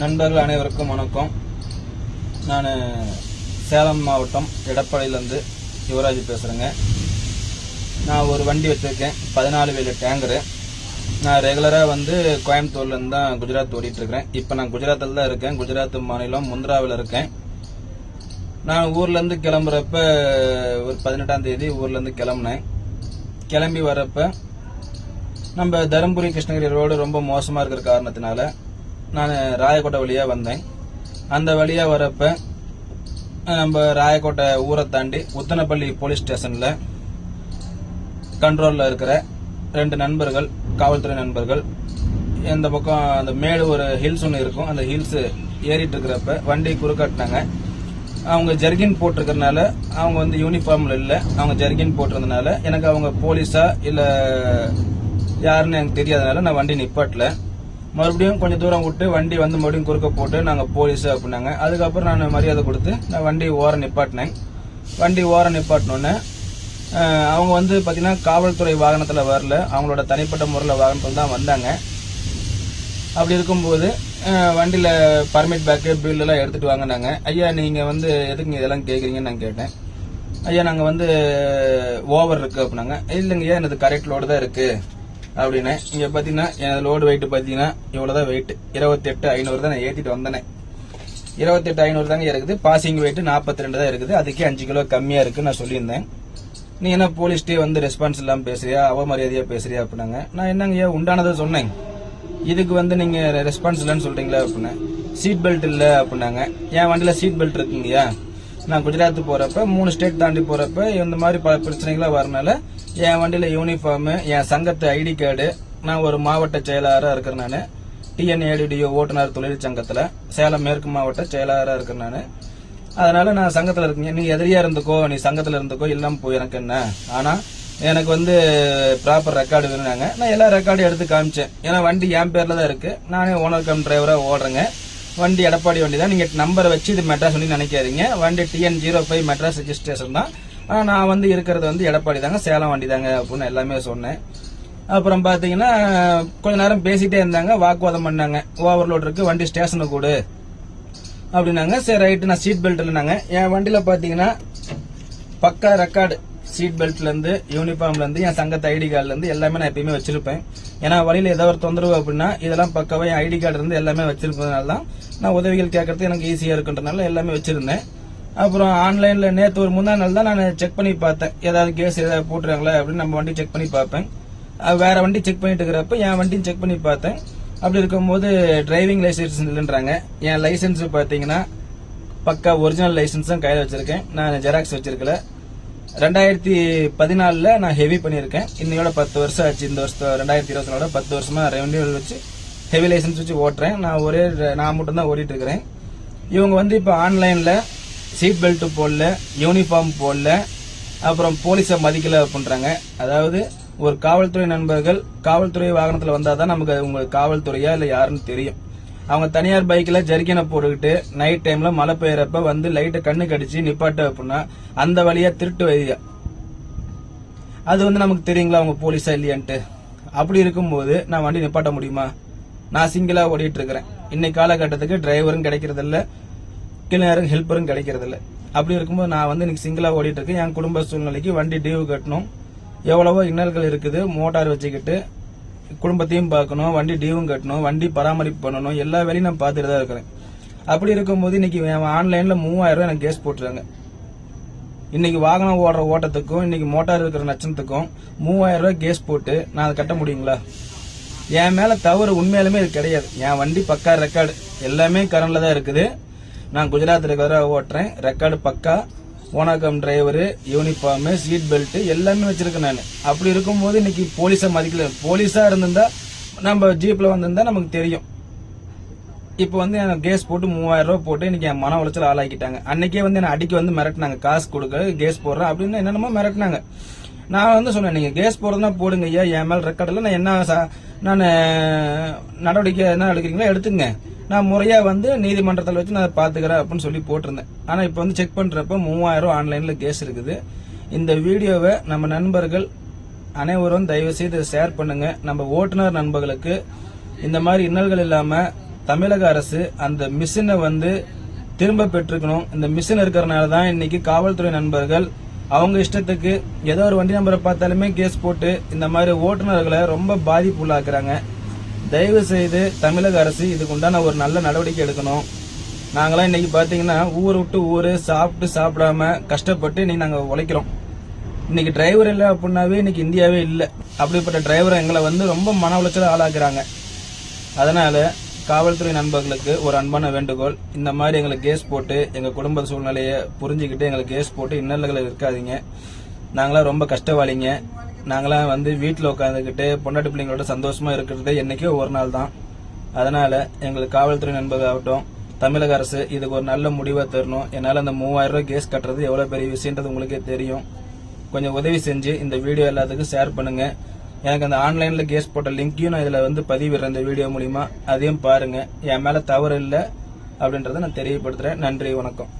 நண்பர்கள் அனைவருக்கும் வணக்கம். நான் சேலம் மாவட்டம் எடப்பாடியிலேருந்து யுவராஜ் பேசுகிறேங்க. நான் ஒரு வண்டி வச்சுருக்கேன், 14 வீலர் டேங்கரு. நான் ரெகுலராக கோயம்புத்தூர்லேருந்து தான் குஜராத் ஓடிட்டுருக்கிறேன். இப்போ நான் குஜராத்தில் தான் இருக்கேன். குஜராத் மாநிலம் முந்திராவில் இருக்கேன். நான் ஊர்லேருந்து கிளம்புறப்ப ஒரு 18ஆம் தேதி ஊர்லேருந்து கிளம்புனேன். கிளம்பி வரப்ப நம்ம தருமபுரி கிருஷ்ணகிரி ரோடு ரொம்ப மோசமாக இருக்கிற காரணத்தினால நான் ராயக்கோட்டை வழியாக வந்தேன். அந்த வழியாக வரப்ப நம்ம ராயக்கோட்டை ஊரை தாண்டி உத்தனப்பள்ளி போலீஸ் ஸ்டேஷனில் கண்ட்ரோலில் இருக்கிற 2 நண்பர்கள், காவல்துறை நண்பர்கள், இந்த பக்கம் அந்த மேடு ஒரு ஹில்ஸ் ஒன்று இருக்கும், அந்த ஹில்ஸ் ஏறிட்டு இருக்கிறப்ப வண்டி குறுக்காட்டினாங்க. அவங்க ஜர்கின் போட்டிருக்கிறதுனால, அவங்க யூனிஃபார்மில் இல்லை, அவங்க ஜர்கின் போட்டிருந்தனால எனக்கு அவங்க போலீஸா இல்லை யாருன்னு எனக்கு தெரியாதனால நான் வண்டி நிப்பாட்டல. மறுபடியும் கொஞ்சம் தூரம் விட்டு வண்டி மறுபடியும் குறுக்க போட்டு நாங்கள் போலீஸ் அப்படின்னாங்க. அதுக்கப்புறம் நான் மரியாதை கொடுத்து நான் வண்டி ஓரம் நிப்பாட்டினேன். வண்டி ஓரம் நிப்பாட்டினோன்னே அவங்க பார்த்தீங்கன்னா காவல்துறை வாகனத்தில் வரல, அவங்களோட தனிப்பட்ட முறையில் வாகனத்தில் தான் வந்தாங்க. அப்படி இருக்கும்போது வண்டியில் பர்மிட் பேக்கு பில் எல்லாம் எடுத்துகிட்டு வாங்கினாங்க. ஐயா நீங்கள் எதுக்கு இதெல்லாம் கேட்குறீங்கன்னு நான் கேட்டேன். ஐயா நாங்கள் ஓவர் இருக்கு அப்படின்னாங்க. இல்லைங்க ஐயா எனது கரெக்ட் லோடு தான் இருக்கு அப்படின்னு. இங்க பாத்தீங்கன்னா எனது லோடு வெயிட் பாத்தீங்கன்னா இவ்வளவுதான் வெயிட், 28,500 தான் நான் ஏத்திட்டு வந்தேன். 28,500 தாங்க இருக்குது. பாசிங் வெயிட் 42 தான் இருக்குது. அதுக்கே 5 கிலோ கம்மியா இருக்கு நான் சொல்லியிருந்தேன். நீ என்ன போலீஸ்டே ரெஸ்பான்ஸ் இல்லாம பேசுறியா, அவமரியாதையா பேசுறியா அப்படின்னாங்க. நான் என்னங்க உண்டானதை சொன்னேன், இதுக்கு நீங்க ரெஸ்பான்ஸ் இல்லைன்னு சொல்றீங்களா அப்படின்னா. சீட் பெல்ட் இல்ல அப்படின்னாங்க. என் வண்டியில சீட் பெல்ட் இருக்குங்கய்யா, நான் குஜராத் போறப்ப 3 ஸ்டேட் தாண்டி போறப்ப இந்த மாதிரி பல பிரச்சனைகளா வரனால என் வண்டியில யூனிஃபார்ம், என் சங்கத்து ஐடி கார்டு, நான் ஒரு மாவட்ட செயலாளராக இருக்கிறேன். நான் TNADDO ஓட்டுநர் தொழில் சங்கத்துல சேலம் மேற்கு மாவட்ட செயலாளராக இருக்கிறேன். நான் அதனால நான் சங்கத்துல இருக்கீங்க, நீ எதிரியா இருந்துக்கோ, நீ சங்கத்துல இருந்துக்கோ, இல்லாம போய் எனக்கு என்ன, ஆனா எனக்கு ப்ராப்பர் ரெக்கார்டு வேணுனாங்க. நான் எல்லா ரெக்கார்டும் எடுத்து காமிச்சேன். ஏன்னா வண்டி என் பேர்ல தான் இருக்கு, நானே ஓனர் கம் டிரைவரா ஓடுறேங்க. வண்டி எடப்பாடி வண்டி தான். நீங்க நம்பரை வச்சு இது மெட்ராஸ் வண்டி நினைக்காதீங்க. வண்டி TN05 மெட்ராஸ் ரெஜிஸ்ட்ரேஷன் தான். நான் இருக்கிறது எடப்பாடி தாங்க, சேலம் வண்டி தாங்க அப்படின்னு எல்லாமே சொன்னேன். அப்புறம் பாத்தீங்கன்னா கொஞ்ச நேரம் பேசிட்டே இருந்தாங்க, வாக்குவாதம் பண்ணாங்க. ஓவர்லோட் இருக்கு, வண்டி ஸ்டேஷனுக்கு கூடு அப்படின்னாங்க. சரி ரைட்டு, நான் சீட் பெல்ட் இல்லைனாங்க. என் வண்டியில பாத்தீங்கன்னா பக்கா ரெக்கார்டு, சீட் பெல்ட்ல இருந்து, யூனிஃபார்ம்ல இருந்து, என் சங்கத்து ஐடி கார்டுல இருந்து எல்லாமே நான் எப்பயுமே வச்சிருப்பேன். ஏன்னா வழியில ஏதாவது ஒரு தொந்தரவு அப்படின்னா இதெல்லாம் பக்காவா என் ஐடி கார்டு இருந்து எல்லாமே வச்சிருப்பதுனால தான் நான் உதவிகள் கேட்கறது எனக்கு ஈஸியா இருக்குன்றதுனால எல்லாமே வச்சிருந்தேன். அப்புறம் ஆன்லைன்ல நேற்று ஒரு முந்தா நாள் தான் நான் செக் பண்ணி பார்த்தேன், ஏதாவது கேஸ் ஏதாவது போட்டுறாங்களா அப்படின்னு. நம்ம வண்டி செக் பண்ணி பார்ப்பேன். வேற வண்டி செக் பண்ணிட்டு இருக்கிறப்ப என் வண்டியும் செக் பண்ணி பார்த்தேன். அப்படி இருக்கும்போது டிரைவிங் லைசன்ஸ் இல்லைன்றாங்க. என் லைசன்ஸ் பாத்தீங்கன்னா பக்கா ஒரிஜினல் லைசன்ஸ் தான் கையில வச்சிருக்கேன், நான் ஜெராக்ஸ் வச்சிருக்கல. 2014 நான் ஹெவி பண்ணிருக்கேன். இன்னையோட 10 வருஷம் ஆச்சு. இந்த வருஷம் 2024 10 வருஷமா ரெவன்யூ வச்சு ஹெவி லைசன்ஸ் வச்சு ஓட்டுறேன். நான் மட்டும் தான் ஓடிட்டு இருக்கிறேன். இவங்க இப்ப ஆன்லைன்ல சீட் பெல்ட் போடல, யூனிஃபார்ம் போடல, அப்புறம் போலீஸை மதிக்கல அப்படின்றாங்க. அதாவது ஒரு காவல்துறை நண்பர்கள் காவல்துறை வாகனத்துல வந்தாதான் நமக்கு உங்களுக்கு காவல்துறையா இல்ல யாருன்னு தெரியும். அவங்க தனியார் பைக்ல ஜர்கினை போட்டுக்கிட்டு நைட் டைம்ல மழை பெய்யறப்ப லைட்டை கண்ணு கடிச்சு நிப்பாட்டு அப்படின்னா அந்த வழியா திருட்டு வையா, அது நமக்கு தெரியுங்களா அவங்க போலீஸா இல்லையான்ட்டு. அப்படி இருக்கும்போது நான் வண்டி நிப்பாட்ட முடியுமா? நான் சிங்கிளா ஓடிட்டு இருக்கிறேன். இன்னைக்கு காலகட்டத்துக்கு டிரைவரும் கிடைக்கிறது இல்ல, கிளீனரும் ஹெல்ப்பரும் கிடைக்கிறது இல்ல. அப்படி இருக்கும்போது நான் இன்னைக்கு சிங்கிளா ஓடிட்டு இருக்கேன். என் குடும்ப சூழ்நிலைக்கு வண்டி டியூ கட்டணும், எவ்வளவோ இன்னல்கள் இருக்குது. மோட்டார் வச்சுக்கிட்டு குடும்பத்தையும் பார்க்கணும், வண்டி டியூவும் கட்டணும், வண்டி பராமரிப்பு பண்ணணும், எல்லா வேலையும் நான் பார்த்துட்டு தான் இருக்கிறேன். அப்படி இருக்கும்போது இன்னைக்கு ஆன்லைன்ல 3000 ரூபாய் எனக்கு கேஸ் போட்டுருக்காங்க. இன்னைக்கு வாகனம் ஓடுற ஓட்டத்துக்கும் இன்னைக்கு மோட்டார் இருக்கிற நச்சனத்துக்கும் 3000 ரூபாய் கேஸ் போட்டு நான் அதை கட்ட முடியுங்களா? என் மேல தவறு உண்மையாலுமே இது கிடையாது. என் வண்டி பக்கா ரெக்கார்டு எல்லாமே கரண்ட்ல தான் இருக்குது. நான் குஜராத் ரெகுலரா ஓட்டுறேன், ரெக்கார்டு பக்கா, ஓனாகம் டிரைவரு, யூனிஃபார்ம், சீட் பெல்ட் எல்லாமே வச்சிருக்கேன் நான். அப்படி இருக்கும்போது இன்னைக்கு போலீஸா மதிக்கல. போலீஸா இருந்திருந்தா நம்ம ஜீப்ல வந்திருந்தா நமக்கு தெரியும். இப்ப எனக்கு கேஸ் போட்டு 3000 ரூபாய் போட்டு இன்னைக்கு என் மன உளைச்சல் ஆளாக்கிட்டாங்க. அன்னைக்கே என்ன அடிக்க மிரட்டினாங்க, காசு கொடுக்க கேஸ் போடுறேன் அப்படின்னு என்னென்னமோ மிரட்டினாங்க. நான் சொன்னேன், நீங்க கேஸ் போடுறதுனா போடுங்க ஐயா, என் மேல ரெக்கார்டில் நான் என்ன நான் நடவடிக்கை என்ன எடுக்கிறீங்களோ எடுத்துங்க, நான் முறையா நீதிமன்றத்தில் வச்சு நான் பாத்துக்கிறேன் அப்படின்னு சொல்லி போட்டிருந்தேன். ஆனா இப்ப செக் பண்றப்ப 3000 ஆன்லைன்ல கேஸ் இருக்குது. இந்த வீடியோவை நம்ம நண்பர்கள் அனைவரும் தயவு செய்து ஷேர் பண்ணுங்க. நம்ம ஓட்டுநர் நண்பர்களுக்கு இந்த மாதிரி இன்னல்கள் இல்லாம தமிழக அரசு அந்த மிஷினை வந்து திரும்ப பெற்றுக்கணும். இந்த மிஷின் இருக்கிறனால தான் இன்னைக்கு காவல்துறை நண்பர்கள் அவங்க இஷ்டத்துக்கு ஏதோ ஒரு வண்டி நம்பரை பார்த்தாலுமே கேஸ் போட்டு இந்த மாதிரி ஓட்டுநர்களை ரொம்ப பாதிப்புள்ளாக்குறாங்க. தயவு செய்து தமிழக அரசு இதுக்கு உண்டான ஒரு நல்ல நடவடிக்கை எடுக்கணும். நாங்களாம் இன்னைக்கு பாத்தீங்கன்னா ஊர் விட்டு ஊரு சாப்பிட்டு சாப்பிடாம கஷ்டப்பட்டு இன்னைக்கு நாங்க உழைக்கிறோம். இன்னைக்கு டிரைவர் இல்லை அப்படின்னாவே இன்னைக்கு இந்தியாவே இல்லை. அப்படிப்பட்ட டிரைவரை எங்களை வந்து ரொம்ப மன உளைச்சல ஆளாக்குறாங்க. அதனால காவல்துறை நண்பர்களுக்கு ஒரு அன்பான வேண்டுகோள், இந்த மாதிரி எங்களுக்கு கேஸ் போட்டு எங்க குடும்ப சூழ்நிலையை புரிஞ்சுக்கிட்டு எங்களுக்கு கேஸ் போட்டு இன்னல்களை இருக்காதீங்க. நாங்களாம் ரொம்ப கஷ்டவாளிங்க. நாங்களாம் வந்து வீட்டில் உட்காந்துக்கிட்டு பொண்டாட்டி பிள்ளைங்களோட சந்தோஷமா இருக்கிறது என்னைக்கோ ஒரு நாள் தான். அதனால எங்களுக்கு காவல்துறை நண்பர்கள் ஆகட்டும், தமிழக அரசு இதுக்கு ஒரு நல்ல முடிவை தரணும். என்னால் அந்த 3000 ரூபாய் கேஸ் கட்டுறது எவ்வளவு பெரிய விஷயன்றது உங்களுக்கே தெரியும். கொஞ்சம் உதவி செஞ்சு இந்த வீடியோ எல்லாத்துக்கும் ஷேர் பண்ணுங்க. எனக்கு அந்த ஆன்லைன்ல கேஸ் போட்ட லிங்கையும் நான் இதுல வந்து பதிவிடுறேன் இந்த வீடியோ மூலியமா. அதையும் பாருங்க. என் மேல தவறு இல்லை அப்படின்றத நான் தெரியப்படுத்துறேன். நன்றி, வணக்கம்.